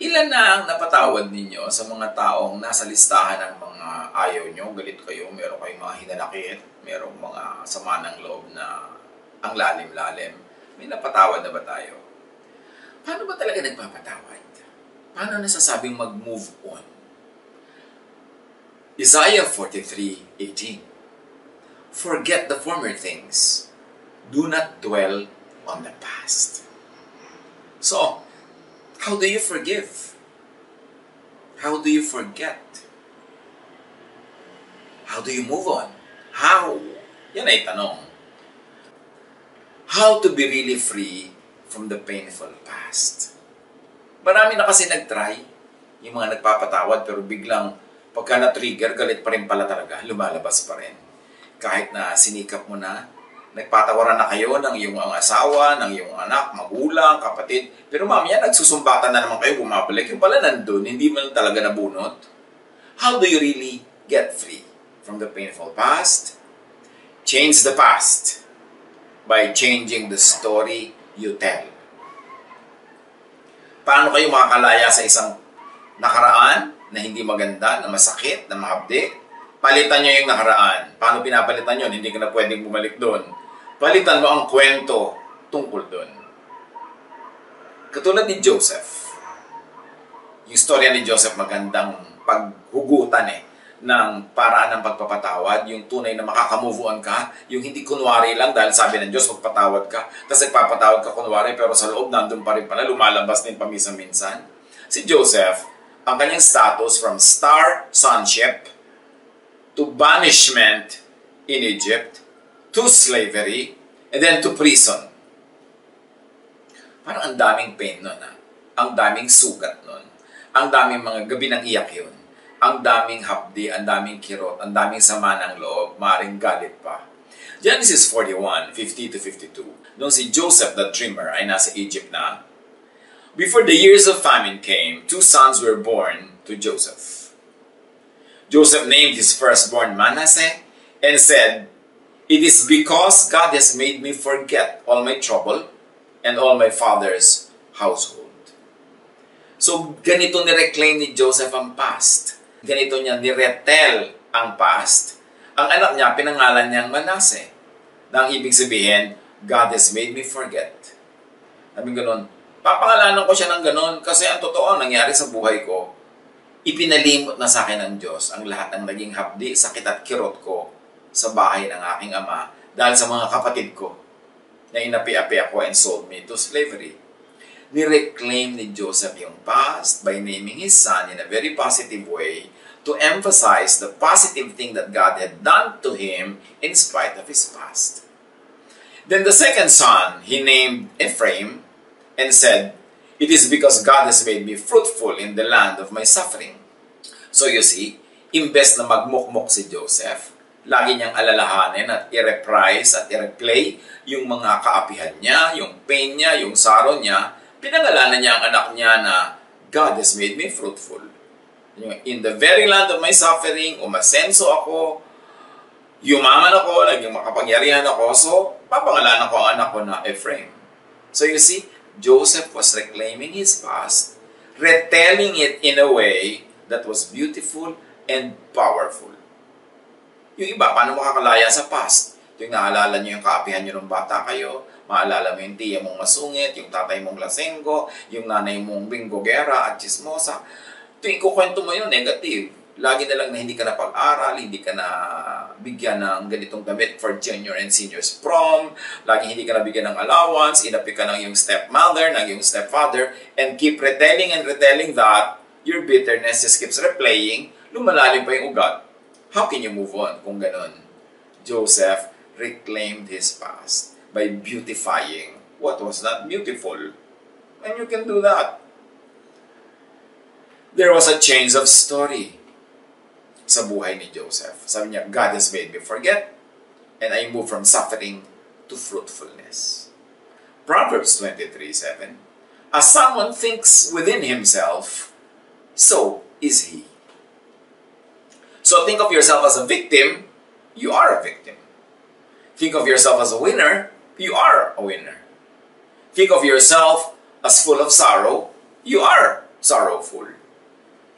Ilan na ang napatawad ninyo sa mga taong nasa listahan ng mga ayaw nyo, galit kayo, meron kayong mga hinanakit, merong mga sama ng loob na ang lalim-lalim? May napatawad na ba tayo? Paano ba talaga nagpapatawad? Paano nasasabing mag-move on? Isaiah 43:18. Forget the former things. Do not dwell on the past. So, how do you forgive? How do you forget? How do you move on? How? Yan ay tanong. How to be really free from the painful past. Marami na kasi nag-try, yung mga nagpapatawad, pero biglang pagka na-trigger, galit pa rin pala talaga, lumalabas pa rin. Kahit na sinikap mo na, nagpatawaran na kayo ng iyong asawa, ng iyong anak, magulang, kapatid, pero mamaya nagsusumbatan na naman kayo, bumabalik, yung pala nandun, hindi man talaga nabunot. How do you really get free from the painful past? Change the past by changing the story you tell. Paano kayo makakalaya sa isang nakaraan na hindi maganda, na masakit, na mahabdi? Palitan nyo yung nakaraan. Paano pinapalitan nyo? Hindi ka na pwedeng bumalik doon. Palitan mo ang kwento tungkol doon. Katulad ni Joseph. Yung storya ni Joseph magandang paghugutan ng paraan ng pagpapatawad, yung tunay na makakamove on ka, yung hindi kunwari lang dahil sabi ng Diyos magpatawad ka, tapos nagpapatawad ka kunwari pero sa loob nandun pa rin pala, lumalabas din paminsan-minsan. Si Joseph, ang kanyang status from star sonship to banishment in Egypt, to slavery, and then to prison. Parang ang daming pain nun. Ang daming sugat nun. Ang daming mga gabi ng iyak yun. Ang daming hapdi, ang daming kirot, ang daming sama ng loob, maaaring galit pa. Genesis 41:50-52. Nung si Joseph the dreamer ay nasa Egypt na, before the years of famine came, 2 sons were born to Joseph. Joseph named his firstborn Manasseh and said, "It is because God has made me forget all my trouble and all my father's household." So, ganito ni-reclaim ni Joseph ang past. Ganito niya ni-retell ang past. Ang anak niya, pinangalan niyang Manasseh. Na ang ibig sabihin, God has made me forget. Sabi ganun, papangalanan ko siya ng ganun kasi ang totoo nangyari sa buhay ko, ipinalimot na sa akin ng Diyos ang lahat ng naging hapdi, sakit at kirot ko sa bahay ng aking ama dahil sa mga kapatid ko na inapi-api ako and sold me to slavery. Ni-reclaim ni Joseph yung past by naming his son in a very positive way to emphasize the positive thing that God had done to him in spite of his past. Then the second son, he named Ephraim and said, "It is because God has made me fruitful in the land of my suffering." So you see, imbes na magmukmok si Joseph, lagi niyang alalahanin at i-reprise at i-replay yung mga kaapihan niya, yung pain niya, yung sorrow niya. Pinangalanan niya ang anak niya na God has made me fruitful. In the very land of my suffering, umasenso ako, yumaman ako, naging makapangyarihan ako, so papangalanan ko ang anak ko na Ephraim. So you see, Joseph was reclaiming his past, retelling it in a way that was beautiful and powerful. Yung iba, paano makakalaya sa past? Yung naalala nyo yung kaapihan nyo ng bata kayo, maalala mo yung tiya mong masungit, yung tatay mong lasenggo, yung nanay mong binggogera at chismosa. Tuwing kukwento mo yun, negative. Lagi na lang na hindi ka na pag-aral, hindi ka na bigyan ng ganitong damit for junior and seniors prom, lagi hindi ka na bigyan ng allowance, inapi ka ng yung stepmother, ng yung stepfather, and keep retelling and retelling that, your bitterness just keeps replaying, lumalalim pa yung ugat. How can you move on kung ganon? Joseph reclaimed his past by beautifying what was not beautiful. And you can do that. There was a change of story sa buhay ni Joseph. Sabi niya, God has made me forget, and I move from suffering to fruitfulness. Proverbs 23:7. As someone thinks within himself, so is he. So think of yourself as a victim, you are a victim. Think of yourself as a winner, you are a winner. Think of yourself as full of sorrow, you are sorrowful.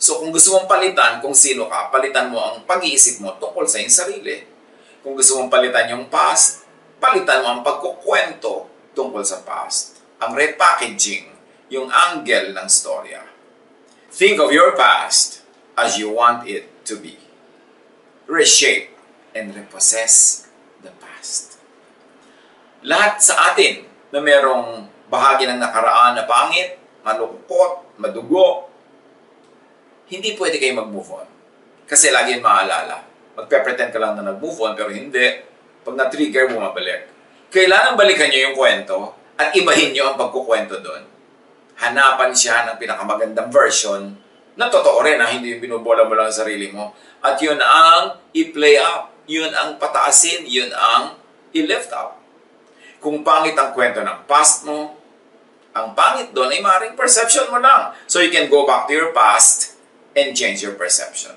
So kung gusto mong palitan kung sino ka, palitan mo ang pag-iisip mo tungkol sa iyong sarili. Kung gusto mong palitan yung past, palitan mo ang pagkukwento tungkol sa past. Ang repackaging, yung angle ng storya. Think of your past as you want it to be. Reshape and repossess the past. Lahat sa atin na merong bahagi ng nakaraan na pangit, malungkot, madugo, hindi pwede kayo mag-move on. Kasi lagi yung maalala. Magpe-pretend ka lang na nag-move on, pero hindi. Pag na-trigger, bumabalik. Kailangan balikan nyo yung kwento at ibahin nyo ang pagkukwento doon. Hanapan siya ng pinakamagandang version na totoo rin, hindi yung binubola mo lang sa sarili mo. At yun ang i-play up. Yun ang pataasin. Yun ang i-lift up. Kung pangit ang kwento ng past mo, ang pangit doon ay maaaring perception mo lang. So you can go back to your past and change your perception.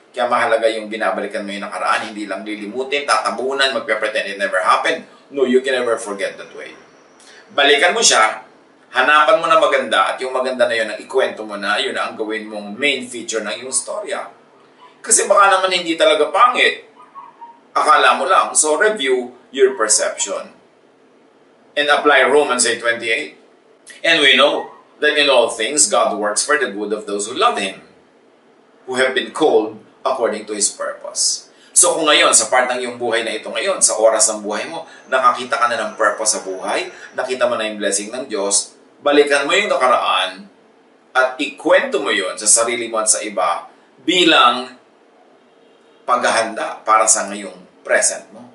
Kaya mahalaga yung binabalikan mo yung nakaraan, hindi lang lilimutin, tatabunan, magpe-pretend it never happened. No, you can never forget that way. Balikan mo siya, hanapan mo na maganda, at yung maganda na yun, ang ikwento mo na, yun ang gawin mong main feature ng yung storya. Kasi baka naman hindi talaga pangit. Akala mo lang. So review your perception. And apply Romans 8:28. And we know that in all things, God works for the good of those who love Him, who have been called according to His purpose. So kung ngayon, sa part ng iyong buhay na ito ngayon, sa oras ng buhay mo, nakakita ka na ng purpose sa buhay, nakita mo na yung blessing ng Diyos, balikan mo yung nakaraan at ikwento mo yon sa sarili mo at sa iba bilang paghahanda para sa ngayong present mo.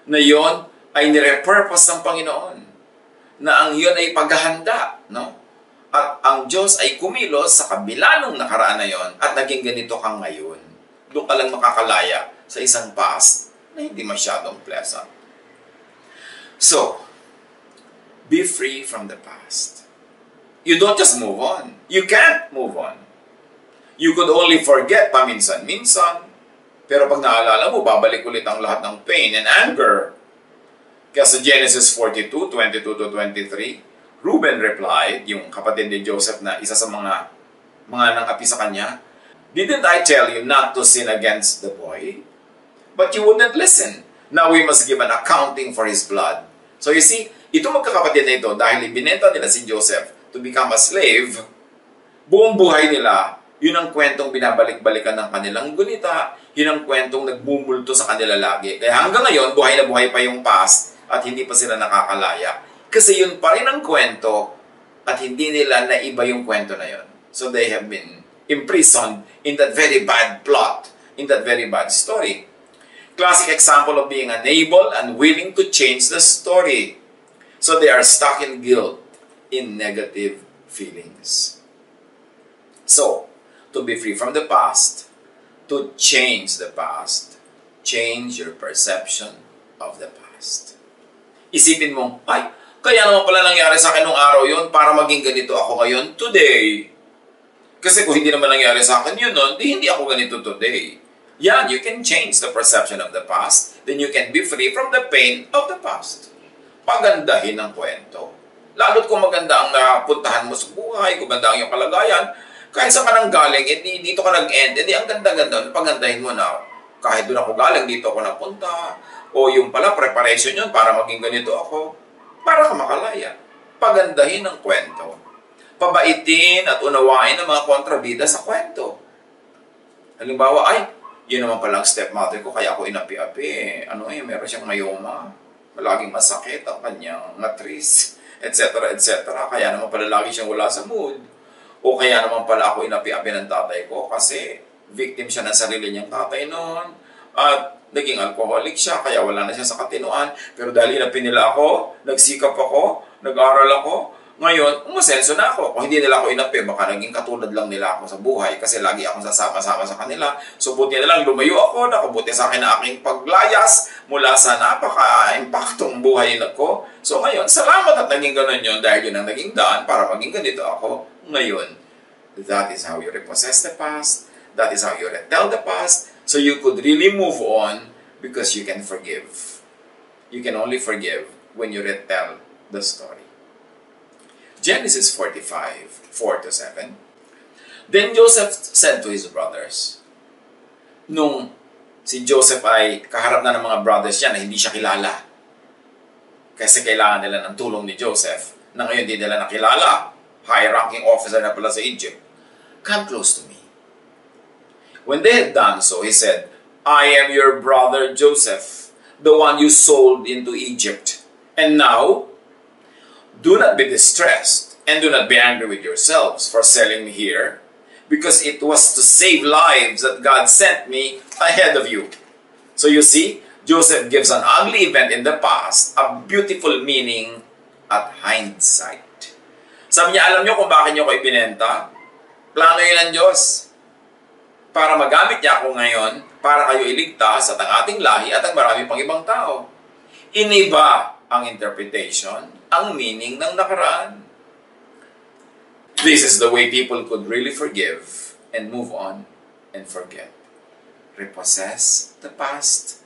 Na yon ay nire-purpose ng Panginoon. Na ang yon ay paghahanda, no? At ang Diyos ay kumilos sa kabila ng nakaraan na yon at naging ganito kang ngayon. Doon ka lang makakalaya sa isang past na hindi masyadong pleasant. So, be free from the past. You don't just move on. You can't move on. You could only forget paminsan-minsan. Pero pag naalala mo, babalik ulit ang lahat ng pain and anger. Kaya sa Genesis 42:22-23, Reuben replied, yung kapatid ni Joseph na isa sa mga nang-api sa kanya, "Didn't I tell you not to sin against the boy? But you wouldn't listen. Now we must give an accounting for his blood." So you see, itong magkakapatid na ito, dahil ibinenta nila si Joseph to become a slave, buong buhay nila, yun ang kwentong binabalik-balikan ng kanilang gunita, yun ang kwentong nagbumulto sa kanila lagi. Kaya hanggang ngayon, buhay na buhay pa yung past at hindi pa sila nakakalaya. Kasi yun pa rin ang kwento at hindi nila naiba yung kwento na yun. So they have been imprisoned in that very bad plot, in that very bad story. Classic example of being unable and willing to change the story. So they are stuck in guilt, in negative feelings. So, to be free from the past, to change the past, change your perception of the past. Isipin mo, ay, kaya naman pala nangyari sa akin nung araw yun para maging ganito ako ngayon today. Kasi kung hindi naman nangyari sa akin yun nun, hindi ako ganito today. Yan, you can change the perception of the past, then you can be free from the pain of the past. Pagandahin ang kwento. Lalo't kung maganda ang napuntahan mo sa buhay, kung maganda ang iyong kalagayan, kahit saan ka nang galing, dito ka nag-end, ang ganda-ganda, pagandahin mo na, kahit doon ako galing, dito ako napunta, o yung pala, preparation yun para maging ganito ako, para ka makalaya. Pagandahin ang kwento. Pabaitin at unawain ang mga kontrabida sa kwento. Halimbawa, ay, yun naman palang stepmother ko, kaya ako inapi-api. Meron siyang mayoma. Laging masakit ang kanyang matris, etc. etc. Kaya naman pala lagi siyang wala sa mood. O kaya naman pala ako inapi-api ng tatay ko kasi victim siya ng sarili niyang tatay noon. At naging alcoholic siya, kaya wala na siya sa katinuan. Pero dahil inapin nila ako, nagsikap ako, nag-aral ako, ngayon, umasenso na ako. Kung hindi nila ako inapi, baka naging katulad lang nila ako sa buhay kasi lagi akong sasama-sama sa kanila. So buti na lang lumayo ako, nakabuti sa akin na aking paglayas mula sa napaka-impaktong buhay ko. So ngayon, salamat at naging ganun yun dahil yun ang naging daan para maging ganito ako ngayon. That is how you repossess the past. That is how you retell the past. So you could really move on because you can forgive. You can only forgive when you retell the story. Genesis 45:4-7. Then Joseph said to his brothers, nung si Joseph ay kaharap na ng mga brothers niya na hindi siya kilala, kasi kailangan nila ng tulong ni Joseph, na ngayon hindi nila nakilala, high-ranking officer na pala sa Egypt, "Come close to me." When they had done so, he said, "I am your brother Joseph, the one you sold into Egypt. And now, do not be distressed, and do not be angry with yourselves for selling me here, because it was to save lives that God sent me ahead of you." So you see, Joseph gives an ugly event in the past a beautiful meaning at hindsight. Sabi niya, alam niyo kung bakit niyo ko ibinenta? Plano yun ng Diyos. Para magamit niya ako ngayon, para kayo iligtas at ang ating lahi at ang marami pang ibang tao. Iniba ang interpretation, ang meaning ng nakaraan. This is the way people could really forgive and move on and forget. Repossess the past,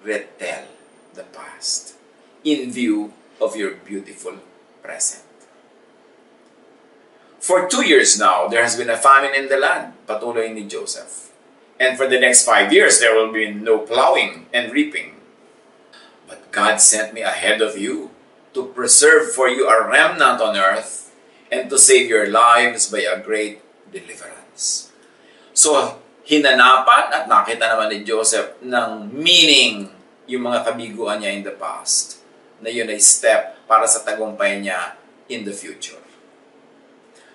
retell the past in view of your beautiful present. For 2 years now, there has been a famine in the land, patuloy ni Joseph. And for the next 5 years, there will be no plowing and reaping. But God sent me ahead of you to preserve for you a remnant on earth and to save your lives by a great deliverance. So, hinanapan at nakita naman ni Joseph ng meaning yung mga kabiguan niya in the past, na yun ay step para sa tagumpay niya in the future.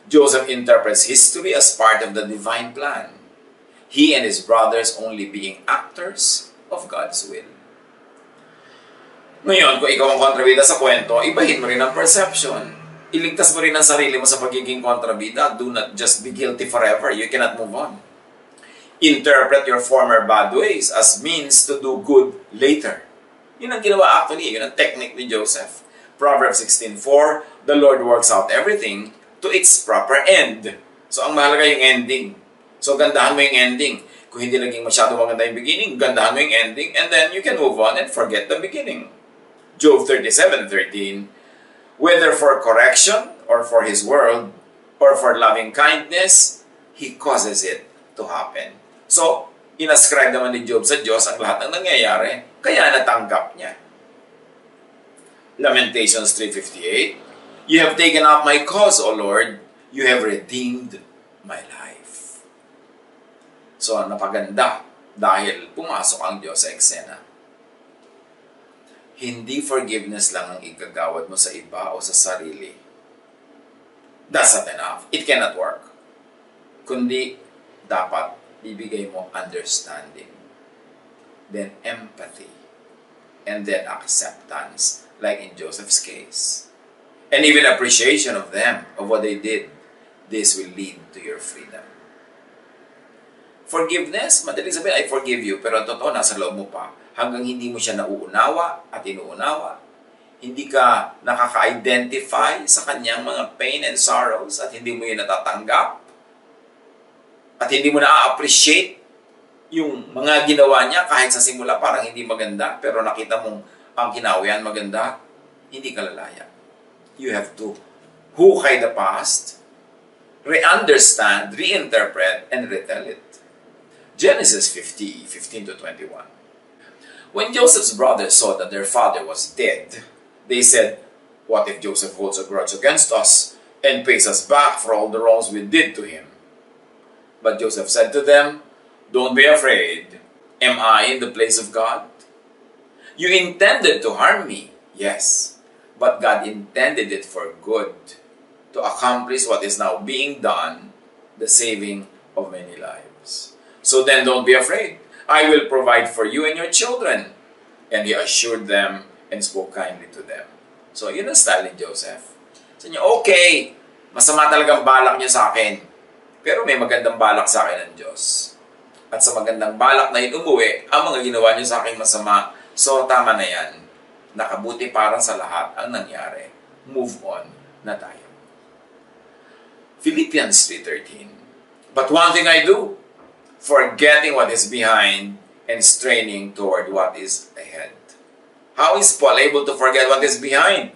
Joseph interprets history as part of the divine plan, he and his brothers only being actors of God's will. Ngayon, kung ikaw ang kontrabida sa kwento, ibahin mo rin ang perception. Iligtas mo rin ang sarili mo sa pagiging kontrabida. Do not just be guilty forever. You cannot move on. Interpret your former bad ways as means to do good later. Yun ang ginawa actually. Yun ang technique ni Joseph. Proverbs 16:4, "The Lord works out everything to its proper end." So, ang mahalaga yung ending. So, gandahan mo yung ending. Kung hindi naging masyado maganda yung beginning, gandahan mo yung ending, and then you can move on and forget the beginning. Job 37:13, "Whether for correction, or for his word, or for loving kindness, he causes it to happen." So, inascribe naman ni Job sa Diyos ang lahat ng nangyayari, kaya natanggap niya. Lamentations 3:58, "You have taken up my cause, O Lord. You have redeemed my life." So, napaganda dahil pumasok ang Diyos sa eksena. Hindi forgiveness lang ang igagawad mo sa iba o sa sarili. That's not enough. It cannot work. Kundi, dapat bibigay mo understanding, then empathy, and then acceptance, like in Joseph's case. And even appreciation of them, of what they did. This will lead to your freedom. Forgiveness, madaling sabihin, I forgive you, pero totoo, nasa loob mo pa. Hanggang hindi mo siya nauunawa at inuunawa, hindi ka nakaka-identify sa kanyang mga pain and sorrows at hindi mo yun natatanggap at hindi mo na-appreciate yung mga ginawa niya kahit sa simula parang hindi maganda pero nakita mong ang kinawian maganda, hindi ka lalaya. You have to hukay the past, re-understand, reinterpret, and retell it. Genesis 50:15-21. When Joseph's brothers saw that their father was dead, they said, "What if Joseph holds a grudge against us and pays us back for all the wrongs we did to him?" But Joseph said to them, "Don't be afraid. Am I in the place of God? You intended to harm me, yes, but God intended it for good, to accomplish what is now being done, the saving of many lives. So then don't be afraid. I will provide for you and your children." And he assured them and spoke kindly to them. So, yun ang style ni Joseph. Sabi niya, okay, masama talagang balak niyo sa akin, pero may magandang balak sa akin ng Diyos. At sa magandang balak na yun umuwi, ang mga ginawa niyo sa akin masama, so tama na yan. Nakabuti para sa lahat ang nangyari. Move on na tayo. Philippians 3:13, "But one thing I do, forgetting what is behind and straining toward what is ahead." How is Paul able to forget what is behind?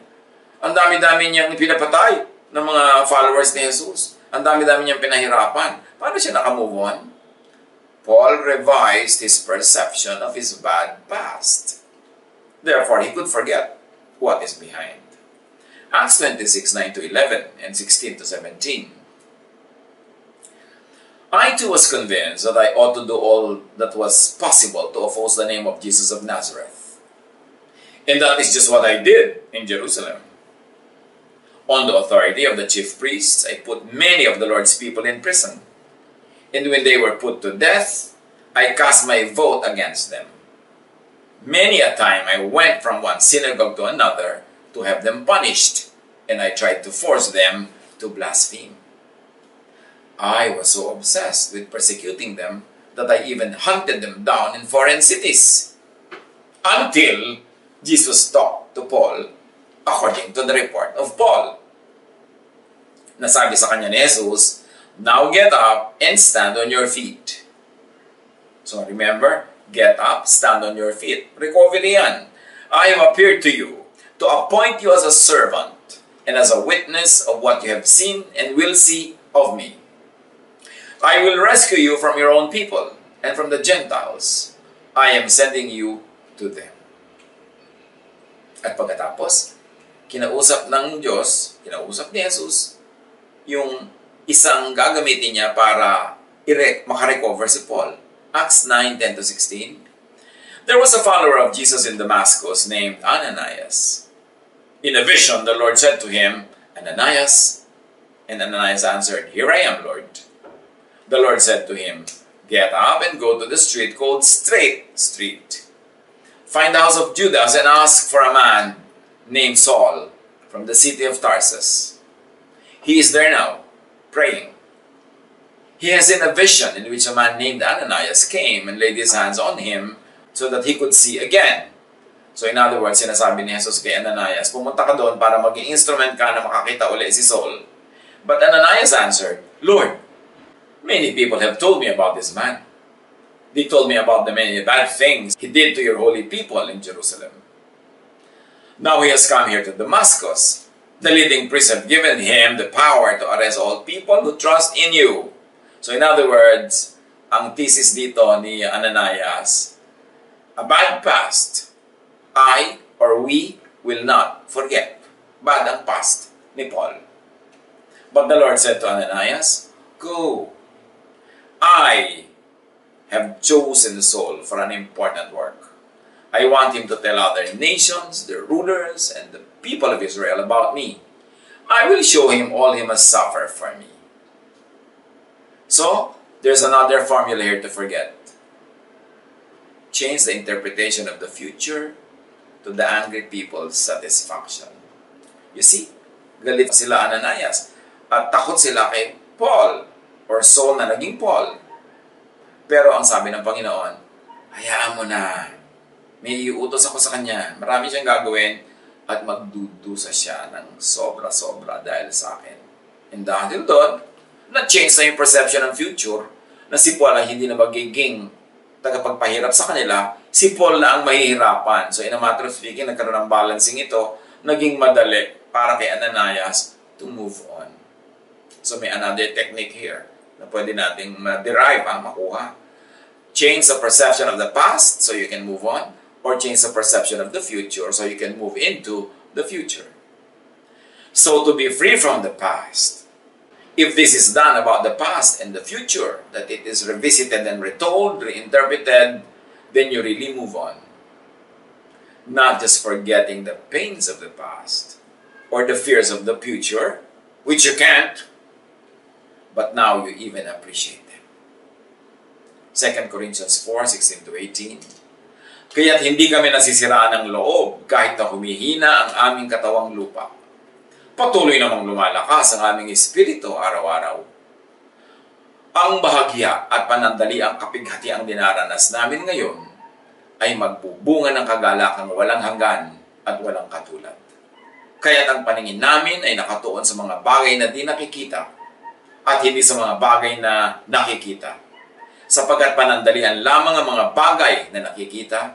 Ang dami-dami niyang pinapatay ng mga followers ni Jesus. Ang dami-dami niyang pinahirapan. Paano siya nakamove on? Paul revised his perception of his bad past. Therefore, he could forget what is behind. Acts 26, 9-11 and 16-17. I too was convinced that I ought to do all that was possible to oppose the name of Jesus of Nazareth. And that is just what I did in Jerusalem. On the authority of the chief priests, I put many of the Lord's people in prison. And when they were put to death, I cast my vote against them. Many a time I went from one synagogue to another to have them punished, and I tried to force them to blaspheme. I was so obsessed with persecuting them that I even hunted them down in foreign cities. Until Jesus talked to Paul according to the report of Paul. Nasabi sa kanya ni Jesus, "Now get up and stand on your feet." So remember, get up, stand on your feet. Recovery yan. I have appeared to you to appoint you as a servant and as a witness of what you have seen and will see of me. I will rescue you from your own people and from the Gentiles. I am sending you to them. At pagkatapos, kinausap ng Diyos, kinausap ni Jesus, yung isang gagamitin niya para makarecover si Paul. Acts 9, 10-16. There was a follower of Jesus in Damascus named Ananias. In a vision, the Lord said to him, "Ananias." And Ananias answered, "Here I am, Lord." The Lord said to him, "Get up and go to the street called Straight Street. Find the house of Judas and ask for a man named Saul from the city of Tarsus. He is there now, praying. He has seen a vision in which a man named Ananias came and laid his hands on him so that he could see again." So in other words, sinasabi ni Jesus kay Ananias, pumunta ka doon para maging instrument ka na makakita uli si Saul. But Ananias answered, "Lord, many people have told me about this man. They told me about the many bad things he did to your holy people in Jerusalem. Now he has come here to Damascus. The leading priests have given him the power to arrest all people who trust in you." So in other words, ang thesis dito ni Ananias, a bad past, I or we will not forget. Bad ang past ni Paul. But the Lord said to Ananias, "Go. I have chosen Saul for an important work. I want him to tell other nations, the rulers, and the people of Israel about me. I will show him all he must suffer for me." So, there's another formula here to forget. Change the interpretation of the future to the angry people's satisfaction. You see, galit sila Ananias at takot sila kay Paul or Saul na naging Paul. Pero ang sabi ng Panginoon, hayaan mo na. May iutos ako sa kanya. Marami siyang gagawin at magdudusa siya ng sobra-sobra dahil sa akin. And dahil doon, na-change na yung perception ng future na si Paul ay hindi na magiging tagapagpahirap sa kanila, si Paul na ang mahihirapan. So in a matter of speaking, nagkaroon ng balancing ito, naging madali para kay Ananias to move on. So may another technique here na pwede nating ma-derive, makuha. Change the perception of the past so you can move on, or change the perception of the future so you can move into the future. So to be free from the past, if this is done about the past and the future, that it is revisited and retold, reinterpreted, then you really move on. Not just forgetting the pains of the past or the fears of the future, which you can't, but now you even appreciate them. 2 Corinthians 4:16-18. Kaya't hindi kami nasisiraan ng loob kahit na humihina ang aming katawang lupa. Patuloy namang lumalakas ang aming espiritu araw-araw. Ang bahagya at panandali ang kapighati ang dinaranas namin ngayon ay magbubunga ng kagalakang walang hanggan at walang katulad. Kaya't ang paningin namin ay nakatuon sa mga bagay na di nakikita at hindi sa mga bagay na nakikita. Sapagkat panandalian lamang ang mga bagay na nakikita,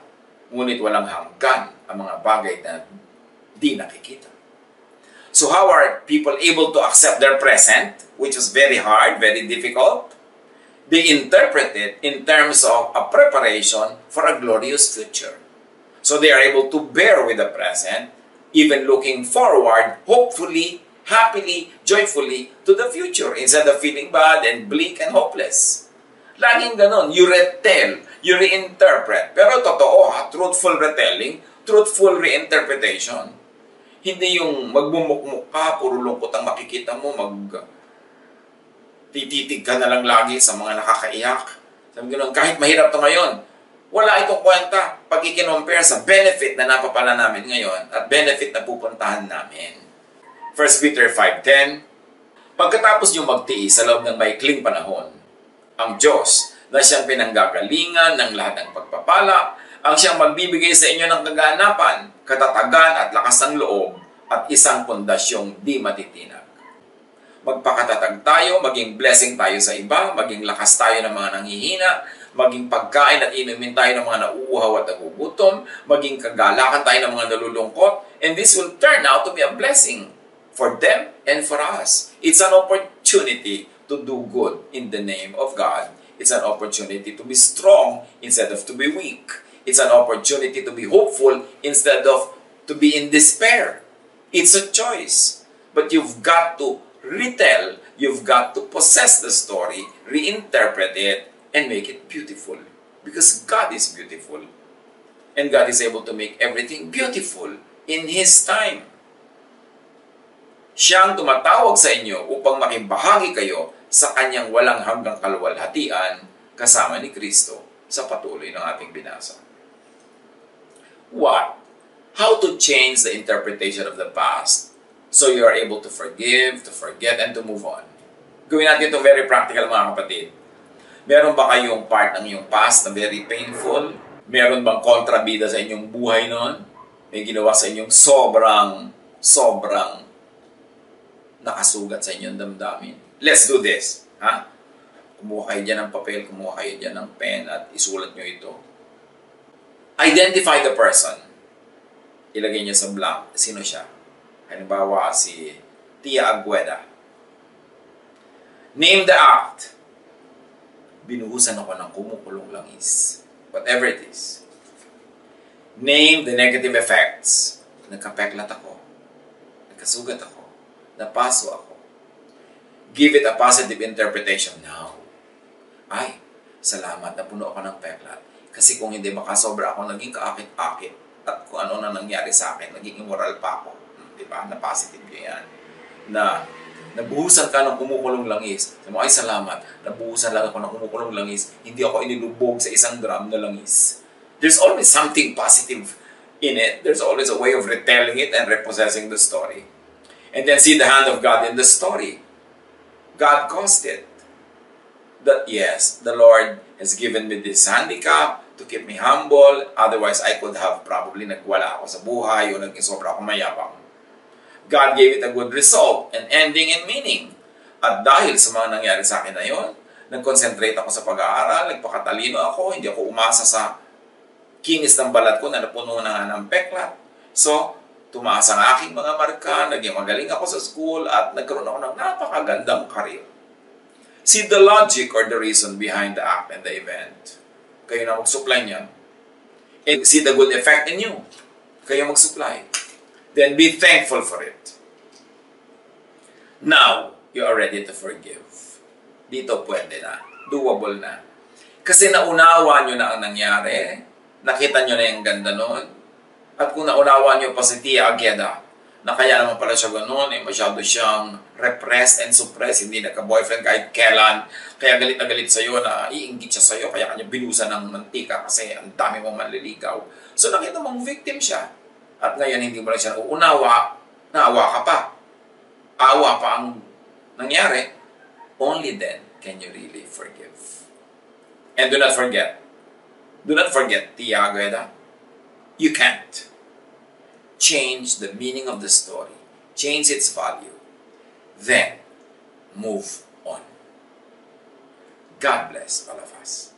ngunit walang hanggan ang mga bagay na di nakikita. So how are people able to accept their present, which is very hard, very difficult? They interpret it in terms of a preparation for a glorious future. So they are able to bear with the present, even looking forward, hopefully, happily, joyfully to the future instead of feeling bad and bleak and hopeless. Laging ganon, you retell, you reinterpret. Pero totoo truthful retelling, truthful reinterpretation. Hindi yung magmumukmuk ka, puro lungkot ang makikita mo, tititig ka na lang lagi sa mga nakakaiyak. Sabi gano'n, kahit mahirap to ngayon, wala itong kwenta pag i-compare sa benefit na napapala namin ngayon at benefit na pupuntahan namin. 1 Peter 5:10, pagkatapos nyo magtiis sa loob ng maikling panahon, ang Diyos na siyang pinanggagalingan ng lahat ng pagpapala, ang siyang magbibigay sa inyo ng kaganapan, katatagan at lakas ng loob at isang pondasyong di matitinag. Magpakatatag tayo, maging blessing tayo sa iba, maging lakas tayo ng mga nanghihina, maging pagkain at inumin tayo ng mga nauuhaw at nagugutom, maging kagalakan tayo ng mga nalulungkot, and this will turn out to be a blessing for them and for us. It's an opportunity to do good in the name of God. It's an opportunity to be strong instead of to be weak. It's an opportunity to be hopeful instead of to be in despair. It's a choice. But you've got to retell, you've got to possess the story, reinterpret it, and make it beautiful. Because God is beautiful. And God is able to make everything beautiful in His time. Siyang tumatawag sa inyo upang makibahagi kayo sa Kanyang walang hanggang kaluwalhatian kasama ni Kristo sa patuloy ng ating binasa. What? How to change the interpretation of the past so you are able to forgive, to forget, and to move on. Gawin natin ito very practical, mga kapatid. Meron ba kayong part ng iyong past na very painful? Meron bang kontrabida sa inyong buhay noon? May ginawa sa inyong sobrang nakasugat sa inyong damdamin? Let's do this. Ha? Kumuha kayo dyan ng papel, kumuha kayo dyan ng pen at isulat nyo ito. Identify the person. Ilagay niyo sa blank. Sino siya? Halimbawa, si Tia Agueda. Name the act. Binuhusan ako ng kumukulong langis. Whatever it is. Name the negative effects. Nagkapeklat ako. Nagkasugat ako. Napaso ako. Give it a positive interpretation now. Ay, salamat na puno ako ng peklat. Kasi kung hindi, baka sobra ako naging kaakit-akit. At kung ano na nangyari sa akin, naging immoral pa ako. Diba? Na positive yan. Na nabuhusan ka ng kumukulong langis. Sabi mo, ay salamat, nabuhusan lang ako ng kumukulong langis. Hindi ako inilubog sa isang drum na langis. There's always something positive in it. There's always a way of retelling it and repossessing the story. And then see the hand of God in the story. God caused it. That yes, the Lord has given me this handicap to keep me humble. Otherwise, I could have probably nagwala ako sa buhay o naging sobra ako mayabang. God gave it a good result, an ending and meaning. At dahil sa mga nangyari sa akin na yun, nag-concentrate ako sa pag-aaral, nagpakatalino ako, hindi ako umasa sa kinis ng balat ko na napuno na ng peklat. So, tumaas ang aking mga marka, naging magaling ako sa school, at nagkaroon ako ng napakagandang career. See the logic or the reason behind the act and the event. Kayo na mag-supply niyan. And see the good effect in you. Kayo mag-supply. Then be thankful for it. Now, you are ready to forgive. Dito pwede na. Doable na. Kasi naunawa nyo na ang nangyari. Nakita nyo na yung ganda nun. At kung naunawa nyo pa si Tia Agueda, na kaya naman pala siya ganun, masyado siyang repressed and suppressed, hindi nagka-boyfriend kahit kailan, kaya galit na galit sa'yo na iinggit siya sa'yo, kaya kanya binusan ng mantika kasi ang dami mong manliligaw. So nakita mong victim siya. At ngayon hindi mo lang siya uunawa, naawa ka pa. Awa pa ang nangyari. Only then can you really forgive. And do not forget, Tia Agueda, you can't change the meaning of the story, change its value, then move on. God bless all of us.